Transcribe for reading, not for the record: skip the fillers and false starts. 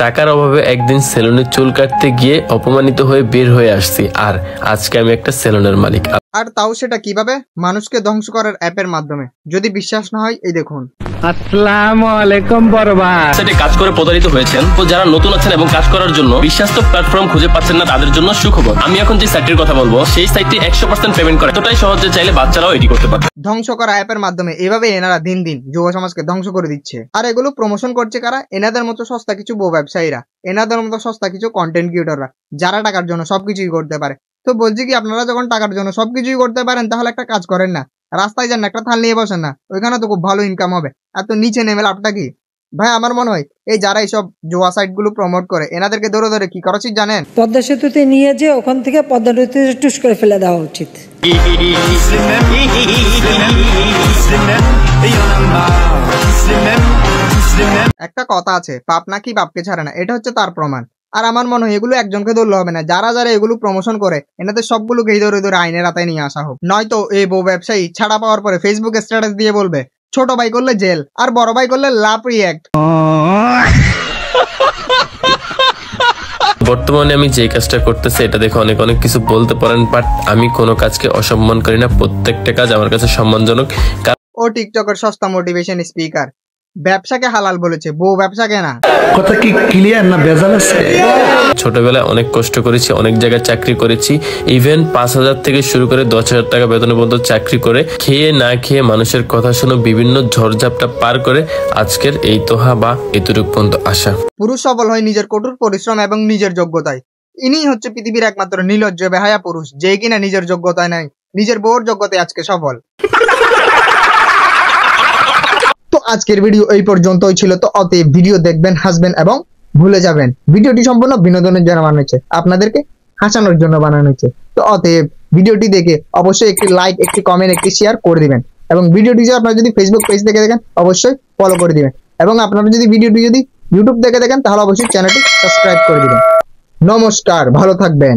টাকার অভাবে একদিন সেলুনে চুল কাটতে গিয়ে অপমানিত হয়ে বের হয়ে আসছি, আর আজকে আমি একটা সেলুনের মালিক। আর তাও সেটা কিভাবে? মানুষকে ধ্বংস করার অ্যাপের মাধ্যমে। যদি বিশ্বাস না হয় এই দেখুন। আসসালামু আলাইকুম বরবাদ। সেটা কাজ করে প্রতারিত হয়েছেন, তো যারা নতুন আছেন এবং কাজ করার জন্য বিশ্বস্ত প্ল্যাটফর্ম খুঁজে পাচ্ছেন না, তাদের জন্য সুখবর। আমি এখন যে সাইটের কথা বলবো সেই সাইটটি 100% পেমেন্ট করে, এতটাই সহজে চাইলে বাচ্চারাও এটি করতে পারে। ধ্বংস করা অ্যাপের মাধ্যমে এভাবে এনারা দিন দিন যুব সমাজকে ধ্বংস করে দিচ্ছে। আর এগুলো প্রমোশন করছে কারা? এনাদের মতো সস্তা কিছু বউ ব্যবসায়ীরা, এনাদের মতো সস্তা কিছু কন্টেন্ট ক্রিয়েটররা, যারা টাকার জন্য সবকিছুই করতে পারে। তো বলছি কি, আপনারা যখন টাকার জন্য সবকিছুই করতে পারেন, তাহলে একটা কাজ করেন না, রাস্তায় যান না, একটা থাল নিয়ে বসেন না, ওইখানে তো খুব ভালো ইনকাম হবে। এত নিচে নেমে লাভটা কি ভাই? আমার মনে হয় এই যারা এইসব জুয়া সাইট গুলো প্রমোট করে, এনাদেরকে ধরে ধরে কি করা উচিত জানেন? পদ্মা সেতুতে নিয়ে যে ওখান থেকে পদ্মা নদীতে টুস করে ফেলে দেওয়া উচিত। একটা কথা আছে, পাপ নাকি বাপকে ছাড়ে না, এটা হচ্ছে তার প্রমাণ। আর আমার মনে হয় এগুলো একজনকে ধরলে হবে না, যারা যারা এগুলো প্রমোশন করে এনাদের সবগুলোকেই ধরে ধরে আইনের আতায় নিয়ে আসা হোক। নয়তো এই বউ ব্যবসায়ী ছাড়া পাওয়ার পরে ফেসবুকে স্ট্যাটাস দিয়ে বলবে ছোট ভাই করলে জেল আর বড় ভাই করলে লাভ রিঅ্যাক্ট। বর্তমানে আমি যে কাজটা করতেছি এটা দেখে অনেক অনেক কিছু বলতে পারেন, বাট আমি কোনো কাজকে অসম্মান করি না। প্রত্যেকটা কাজ আমার কাছে সম্মানজনক। ও টিকটকের সস্তা মোটিভেশন স্পিকার ব্যবসাকে হালাল বলেছে, বউ ব্যবসাকে না। কথা কি ক্লিয়ার না ভেজাল আছে? ছোটবেলায় অনেক কষ্ট করেছি, অনেক জায়গায় চাকরি করেছি, ইভেন 5,000 থেকে শুরু করে 10,000 টাকা বেতনের মধ্যে চাকরি করে, খেয়ে না খেয়ে মানুষের কথা শুনে বিভিন্ন ঝড়ঝাপটা পার করে আজকের এই তোহা বা এতটুকু পর্যন্ত আসা। পুরুষ সফল হয় নিজের কঠোর পরিশ্রম এবং নিজের যোগ্যতায়। ইনি হচ্ছে পৃথিবীর একমাত্র নির্লজ্জ বেহায়া পুরুষ, যে কিনা নিজের যোগ্যতায় নাই, নিজের বউর যোগ্যতায় আজকে সফল। তো আজকের ভিডিও এই পর্যন্তই ছিল। তো অতএব ভিডিও দেখবেন, হাসবেন এবং ভুলে যাবেন। ভিডিওটি সম্পূর্ণ বিনোদনের জন্য বানানো হয়েছে, আপনাদেরকে হাসানোর জন্য বানানো হয়েছে। তো অতএব ভিডিওটি দেখে অবশ্যই একটি লাইক, একটি কমেন্ট, একটি শেয়ার করে দিবেন। এবং ভিডিওটি আপনারা যদি ফেসবুক পেজ থেকে দেখেন অবশ্যই ফলো করে দিবেন। এবং আপনারা যদি ভিডিওটি ইউটিউব থেকে দেখেন তাহলে অবশ্যই চ্যানেলটি সাবস্ক্রাইব করে দিবেন। নমস্কার, ভালো থাকবেন।